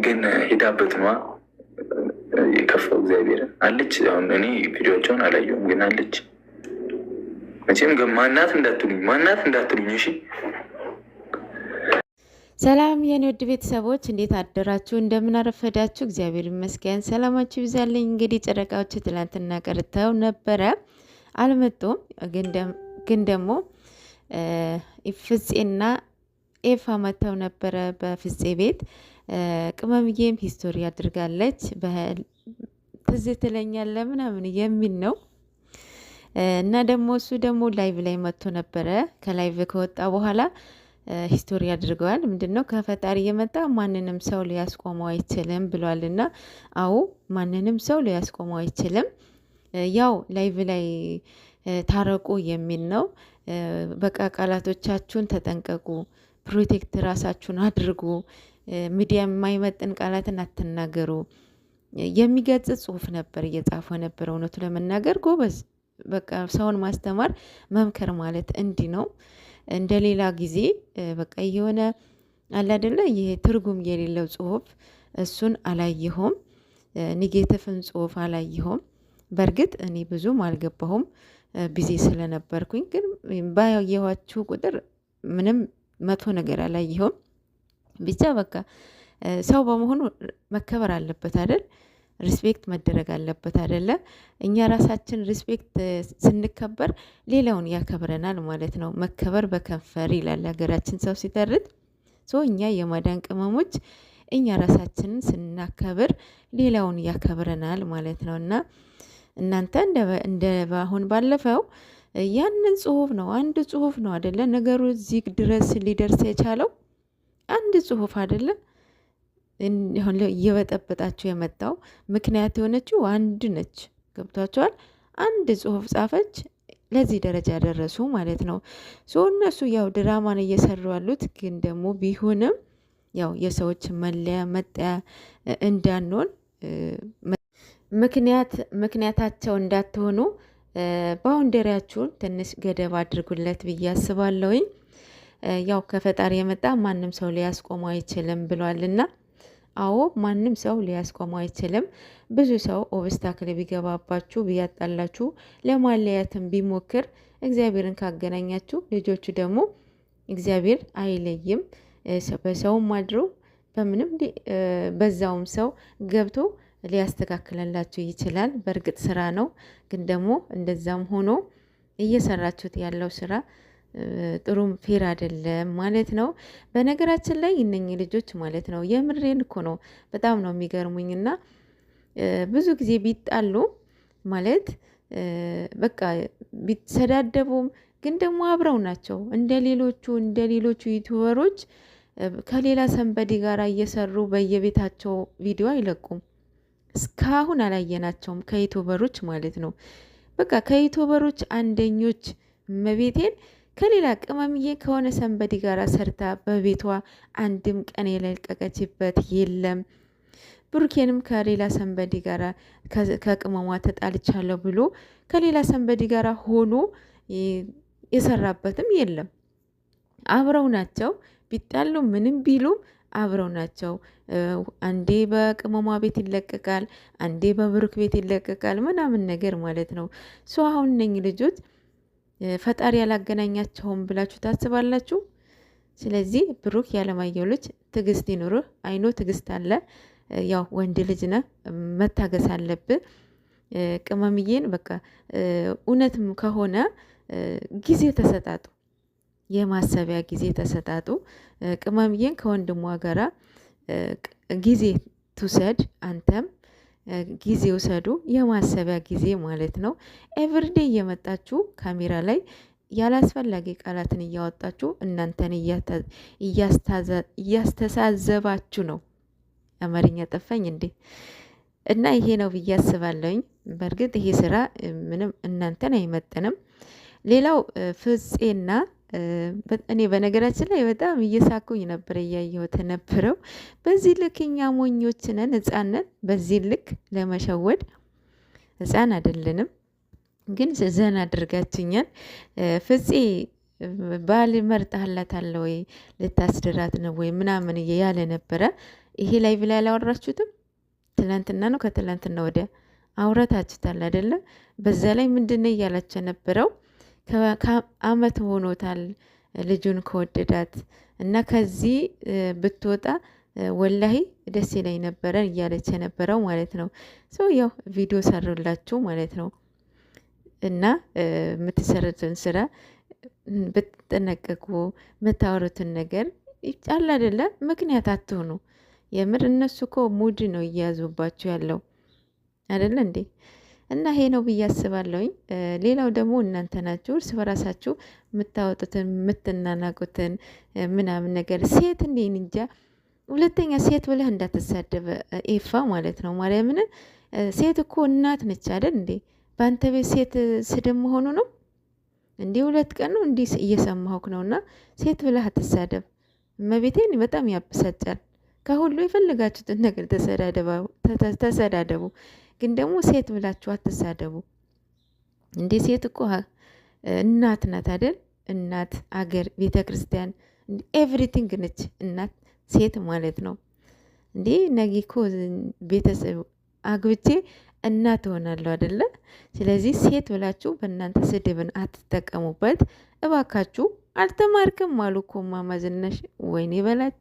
ግን ሄዳበት ነዋ የከፋው እግዚአብሔር አለች። አሁን እኔ ቪዲዮቸውን አላየሁም፣ ግን አለች። መቼም ማናት እንዳትሉኝ እሺ። ሰላም የኔ ውድ ቤተሰቦች እንዴት አደራችሁ? እንደምን አረፈዳችሁ? እግዚአብሔር ይመስገን ሰላማችሁ ይብዛልኝ። እንግዲህ ጨረቃዎች ትላንትና ቀርተው ነበረ አልመጡም። ግን ደግሞ ፍፄና ኤፋ መጥተው ነበረ በፍፄ ቤት። ቅመምዬም ሂስቶሪ አድርጋለች። ትዝ ትለኛለህ ምናምን የሚል ነው እና ደግሞ እሱ ደግሞ ላይቭ ላይ መጥቶ ነበረ። ከላይቭ ከወጣ በኋላ ሂስቶሪ አድርገዋል። ምንድነው ከፈጣሪ የመጣ ማንንም ሰው ሊያስቆመው አይችልም ብሏል። እና አዎ ማንንም ሰው ሊያስቆመው አይችልም። ያው ላይቭ ላይ ታረቁ የሚል ነው። በቃ ቃላቶቻችሁን ተጠንቀቁ፣ ፕሮቴክት ራሳችሁን አድርጉ፣ ሚዲያ የማይመጥን ቃላትን አትናገሩ። የሚገጽ ጽሁፍ ነበር እየጻፈ ነበር። እውነቱ ለመናገር ጎበዝ። በቃ ሰውን ማስተማር መምከር ማለት እንዲህ ነው። እንደ ሌላ ጊዜ በቃ የሆነ አለ አይደለ ይሄ ትርጉም የሌለው ጽሁፍ እሱን አላየሁም። ኔጌቲቭን ጽሁፍ አላየሁም። በእርግጥ እኔ ብዙም አልገባሁም ቢዚ ስለነበርኩኝ፣ ግን ባየኋችሁ ቁጥር ምንም መጥፎ ነገር አላየሁም። ብቻ በቃ ሰው በመሆኑ መከበር አለበት አይደል? ሪስፔክት መደረግ አለበት አይደለ? እኛ ራሳችን ሪስፔክት ስንከበር ሌላውን ያከብረናል ማለት ነው። መከበር በከንፈር ይላል ሀገራችን ሰው ሲተርት። እኛ የማዳን ቅመሞች እኛ ራሳችንን ስናከብር ሌላውን ያከብረናል ማለት ነው። እና እናንተ እንደ አሁን ባለፈው ያንን ጽሁፍ ነው አንድ ጽሁፍ ነው አይደለ ነገሩ እዚህ ድረስ ሊደርስ የቻለው አንድ ጽሁፍ አይደለ እየበጠበጣችሁ የመጣው ምክንያት የሆነችው አንድ ነች። ገብቷቸዋል። አንድ ጽሁፍ ጻፈች፣ ለዚህ ደረጃ ደረሱ ማለት ነው። እነሱ ያው ድራማን እየሰሩ ያሉት ግን ደግሞ ቢሆንም ያው የሰዎች መለያ መጠያ እንዳንሆን ምክንያታቸው እንዳትሆኑ ባውንደሪያችሁን ትንሽ ገደብ አድርጉለት ብዬ አስባለሁኝ። ያው ከፈጣሪ የመጣ ማንም ሰው ሊያስቆመው አይችልም ብሏልና አዎ ማንም ሰው ሊያስቆመው አይችልም። ብዙ ሰው ኦብስታክል ቢገባባችሁ ቢያጣላችሁ ለማለያትም ቢሞክር እግዚአብሔርን ካገናኛችሁ ልጆቹ ደግሞ እግዚአብሔር አይለይም። በሰውም አድሮ በምንም በዛውም ሰው ገብቶ ሊያስተካክለላችሁ ይችላል። በእርግጥ ስራ ነው፣ ግን ደግሞ እንደዛም ሆኖ እየሰራችሁት ያለው ስራ ጥሩም ፌር አይደለም ማለት ነው። በነገራችን ላይ እነኚህ ልጆች ማለት ነው የምሬን እኮ ነው በጣም ነው የሚገርሙኝና ብዙ ጊዜ ቢጣሉ ማለት በቃ ቢሰዳደቡም ግን ደግሞ አብረው ናቸው። እንደ ሌሎቹ ዩቲዩበሮች ከሌላ ሰንበዲ ጋር እየሰሩ በየቤታቸው ቪዲዮ አይለቁም። እስካሁን አላየናቸውም ከዩቲዩበሮች ማለት ነው። በቃ ከዩቲዩበሮች አንደኞች መቤቴን ከሌላ ቅመምዬ ከሆነ ሰንበዲ ጋር ሰርታ በቤቷ አንድም ቀን የለቀቀችበት የለም። ብሩኬንም ከሌላ ሰንበዲ ጋር ከቅመሟ ተጣልቻለሁ ብሎ ከሌላ ሰንበዲ ጋር ሆኖ የሰራበትም የለም። አብረው ናቸው። ቢጣሉ ምንም ቢሉ አብረው ናቸው። አንዴ በቅመሟ ቤት ይለቀቃል፣ አንዴ በብሩክ ቤት ይለቀቃል ምናምን ነገር ማለት ነው። አሁን እነኝህ ልጆች ፈጣሪ ያላገናኛቸውም ብላችሁ ታስባላችሁ? ስለዚህ ብሩክ ያለማየሁ ልጅ ትዕግስት ይኑርህ። አይኖ ትዕግስት አለ። ያው ወንድ ልጅ ነህ፣ መታገስ አለብህ። ቅመምዬን በቃ እውነትም ከሆነ ጊዜ ተሰጣጡ፣ የማሰቢያ ጊዜ ተሰጣጡ። ቅመምዬን ከወንድሟ ጋራ ጊዜ ትውሰድ፣ አንተም ጊዜ ውሰዱ። የማሰቢያ ጊዜ ማለት ነው። ኤቭሪዴ እየመጣችሁ ካሜራ ላይ ያላስፈላጊ ቃላትን እያወጣችሁ እናንተን እያስተሳዘባችሁ ነው። አማርኛ ጠፋኝ እንዴ? እና ይሄ ነው ብዬ አስባለሁኝ። በእርግጥ ይሄ ስራ ምንም እናንተን አይመጥንም። ሌላው ፍፄና እኔ በነገራችን ላይ በጣም እየሳኩኝ ነበር እያየሁት ነበረው። በዚህ ልክ እኛ ሞኞች ነን፣ ሕፃን ነን። በዚህ ልክ ለመሸወድ ሕፃን አይደለንም፣ ግን ዘና አድርጋችኛል። ፍፄ ባል መርጣላታለ ወይ ልታስድራት ነው ወይ ምናምን ያለ ነበረ። ይሄ ላይ ብላ ያላወራችሁትም ትላንትና ነው ከትላንትና ወዲያ አውረታችሁታል አይደለ? በዛ ላይ ምንድነው እያላቸው ነበረው ከአመት ሆኖታል ልጁን ከወደዳት እና ከዚህ ብትወጣ ወላሂ ደስ ይለኝ ነበረ እያለች የነበረው ማለት ነው። ሰው ያው ቪዲዮ ሰሩላችሁ ማለት ነው። እና የምትሰሩትን ስራ ብትጠነቀቁ የምታወሩትን ነገር ይጫል አይደለ? ምክንያት አትሆኑ። የምር እነሱ እኮ ሙድ ነው እያያዙባችሁ ያለው አይደለ እንዴ? እና ይሄ ነው ብዬ አስባለሁኝ። ሌላው ደግሞ እናንተ ናችሁ እርስ በራሳችሁ የምታወጡትን የምትናናቁትን ምናምን ነገር ሴት እንዴ እንጃ። ሁለተኛ ሴት ብለህ እንዳትሳደበ ኤፋ ማለት ነው። ማርያምን ሴት እኮ እናት ነች አይደል እንዴ? በአንተ ቤት ሴት ስድብ መሆኑ ነው እንዲህ? 2 ቀን ነው እንዲህ እየሰማሁክ ነውና ሴት ብለህ አትሳደብ። እመቤቴን በጣም ያበሳጫል። ከሁሉ የፈለጋችሁትን ነገር ተሰዳደቡ፣ ግን ደግሞ ሴት ብላችሁ አትሳደቡ። እንዴ ሴት እኮ እናት ናት አይደል? እናት፣ አገር፣ ቤተ ክርስቲያን ኤቭሪቲንግ ነች እናት ሴት ማለት ነው። እንዴ ነገ እኮ ቤተሰብ አግብቼ እናት ሆናለሁ አይደለ? ስለዚህ ሴት ብላችሁ በእናንተ ስድብን አትጠቀሙበት እባካችሁ። አልተማርክም አሉ እኮ እማማ ዝናሽ። ወይኔ በላች።